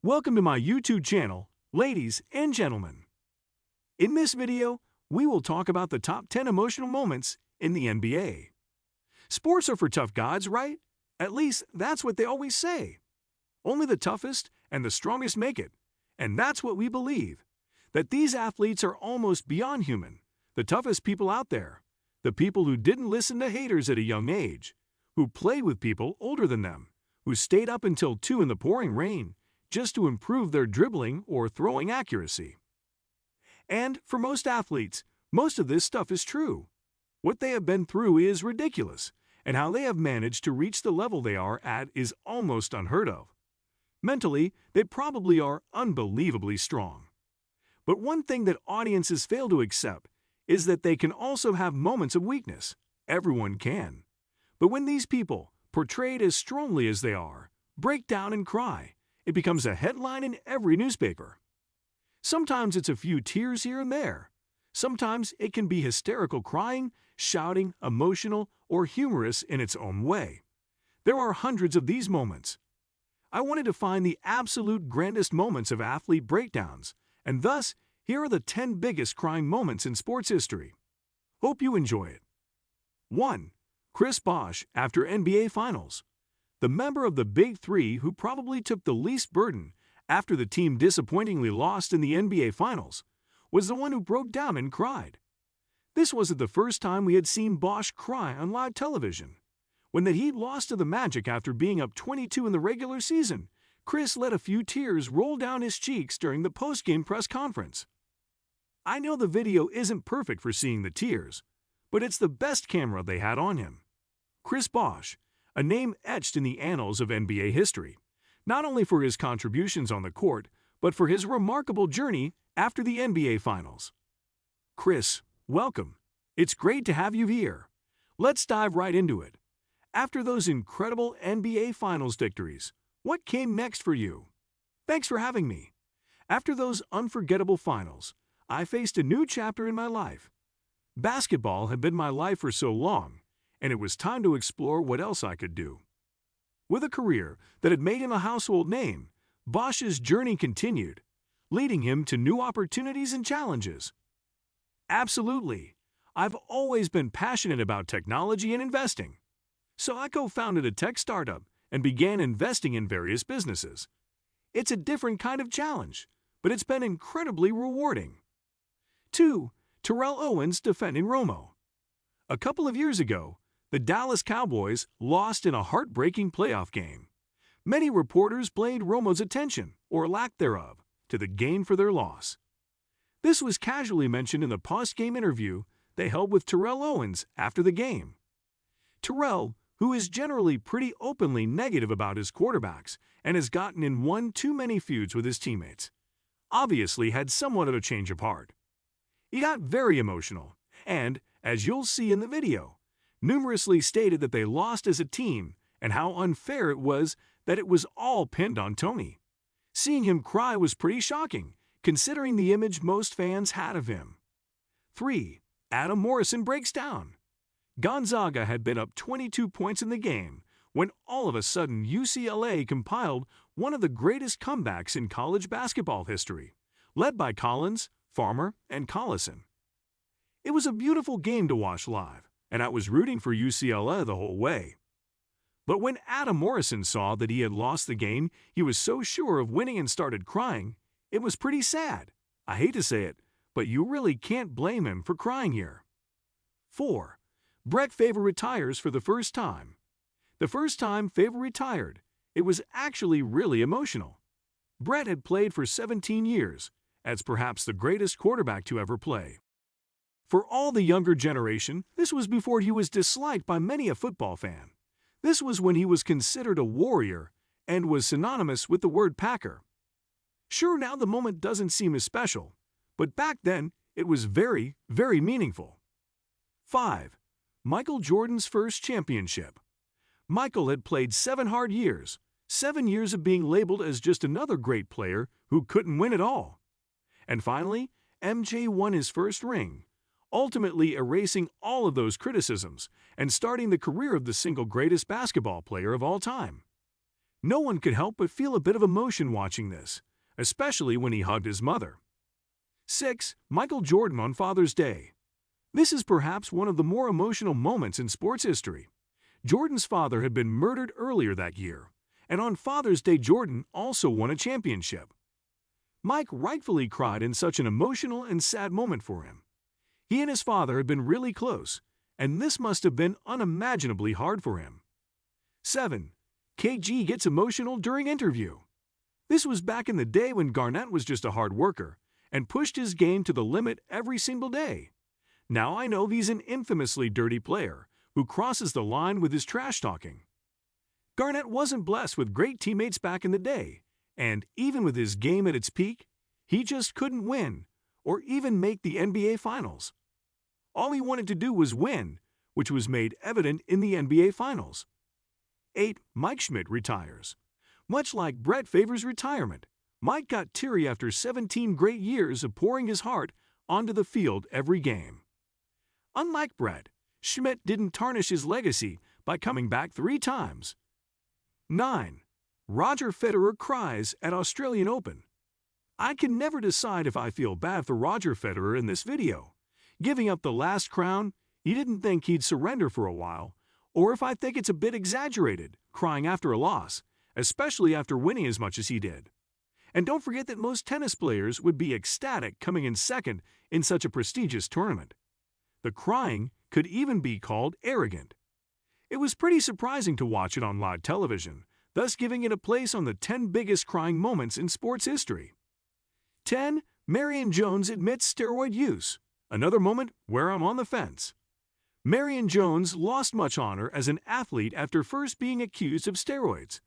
Welcome to my YouTube channel, ladies and gentlemen. In this video, we will talk about the top 10 emotional moments in the NBA. Sports are for tough guys, right? At least that's what they always say. Only the toughest and the strongest make it. And that's what we believe. That these athletes are almost beyond human, the toughest people out there. The people who didn't listen to haters at a young age, who played with people older than them, who stayed up until 2 in the pouring rain, just to improve their dribbling or throwing accuracy. And for most athletes, most of this stuff is true. What they have been through is ridiculous, and how they have managed to reach the level they are at is almost unheard of. Mentally, they probably are unbelievably strong. But one thing that audiences fail to accept is that they can also have moments of weakness. Everyone can. But when these people, portrayed as strongly as they are, break down and cry, it becomes a headline in every newspaper. Sometimes it's a few tears here and there. Sometimes it can be hysterical crying, shouting, emotional, or humorous in its own way. There are hundreds of these moments. I wanted to find the absolute grandest moments of athlete breakdowns, and thus, here are the 10 biggest crying moments in sports history. Hope you enjoy it. 1. Chris Bosh after NBA Finals. The member of the Big Three who probably took the least burden after the team disappointingly lost in the NBA Finals was the one who broke down and cried. This wasn't the first time we had seen Bosh cry on live television. When the Heat lost to the Magic after being up 22 in the regular season, Chris let a few tears roll down his cheeks during the post-game press conference. I know the video isn't perfect for seeing the tears, but it's the best camera they had on him. Chris Bosh, a name etched in the annals of NBA history, not only for his contributions on the court, but for his remarkable journey after the NBA Finals. Chris, welcome. It's great to have you here. Let's dive right into it. After those incredible NBA Finals victories, what came next for you? Thanks for having me. After those unforgettable finals, I faced a new chapter in my life. Basketball had been my life for so long, and it was time to explore what else I could do. With a career that had made him a household name, Bosh's journey continued, leading him to new opportunities and challenges. Absolutely. I've always been passionate about technology and investing. So I co-founded a tech startup and began investing in various businesses. It's a different kind of challenge, but it's been incredibly rewarding. 2. Terrell Owens defending Romo. A couple of years ago, the Dallas Cowboys lost in a heartbreaking playoff game. Many reporters blamed Romo's attention, or lack thereof, to the game for their loss. This was casually mentioned in the post-game interview they held with Terrell Owens after the game. Terrell, who is generally pretty openly negative about his quarterbacks and has gotten in one too many feuds with his teammates, obviously had somewhat of a change of heart. He got very emotional and, as you'll see in the video, numerously stated that they lost as a team and how unfair it was that it was all pinned on Tony. Seeing him cry was pretty shocking, considering the image most fans had of him. 3. Adam Morrison breaks down. Gonzaga had been up 22 points in the game when all of a sudden UCLA compiled one of the greatest comebacks in college basketball history, led by Collins, Farmer, and Collison. It was a beautiful game to watch live, and I was rooting for UCLA the whole way. But when Adam Morrison saw that he had lost the game he was so sure of winning and started crying, it was pretty sad. I hate to say it, but you really can't blame him for crying here. 4. Brett Favre retires for the first time. The first time Favre retired, it was actually really emotional. Brett had played for 17 years, as perhaps the greatest quarterback to ever play. For all the younger generation, this was before he was disliked by many a football fan. This was when he was considered a warrior and was synonymous with the word Packer. Sure, now the moment doesn't seem as special, but back then it was very, very meaningful. 5. Michael Jordan's first championship. Michael had played 7 hard years, 7 years of being labeled as just another great player who couldn't win it all. And finally, MJ won his first ring, ultimately erasing all of those criticisms and starting the career of the single greatest basketball player of all time. No one could help but feel a bit of emotion watching this, especially when he hugged his mother. 6. Michael Jordan on Father's Day. This is perhaps one of the more emotional moments in sports history. Jordan's father had been murdered earlier that year, and on Father's Day Jordan also won a championship. Mike rightfully cried in such an emotional and sad moment for him. He and his father had been really close, and this must have been unimaginably hard for him. 7. KG gets emotional during interview. This was back in the day when Garnett was just a hard worker and pushed his game to the limit every single day. Now I know he's an infamously dirty player who crosses the line with his trash talking. Garnett wasn't blessed with great teammates back in the day, and even with his game at its peak, he just couldn't win or even make the NBA Finals. All he wanted to do was win, which was made evident in the NBA Finals. 8. Mike Schmidt retires. Much like Brett Favre's retirement, Mike got teary after 17 great years of pouring his heart onto the field every game. Unlike Brett, Schmidt didn't tarnish his legacy by coming back 3 times. 9. Roger Federer cries at Australian Open. I can never decide if I feel bad for Roger Federer in this video, giving up the last crown he didn't think he'd surrender for a while, or if I think it's a bit exaggerated, crying after a loss, especially after winning as much as he did. And don't forget that most tennis players would be ecstatic coming in second in such a prestigious tournament. The crying could even be called arrogant. It was pretty surprising to watch it on live television, thus giving it a place on the 10 biggest crying moments in sports history. 10. Marion Jones admits steroid use. Another moment where I'm on the fence. Marion Jones lost much honor as an athlete after first being accused of steroids,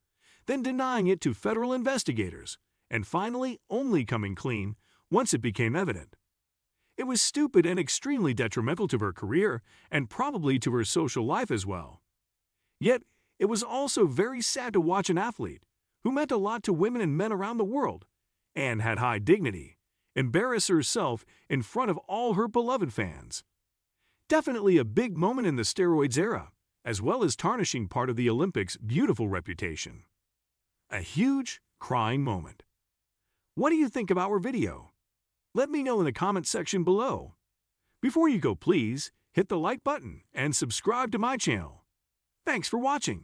then denying it to federal investigators, and finally only coming clean once it became evident. It was stupid and extremely detrimental to her career and probably to her social life as well. Yet, it was also very sad to watch an athlete, who meant a lot to women and men around the world, and had high dignity, embarrass herself in front of all her beloved fans. Definitely a big moment in the steroids era, as well as tarnishing part of the Olympics' beautiful reputation. A huge, crying moment. What do you think of our video? Let me know in the comment section below. Before you go, please hit the like button and subscribe to my channel. Thanks for watching.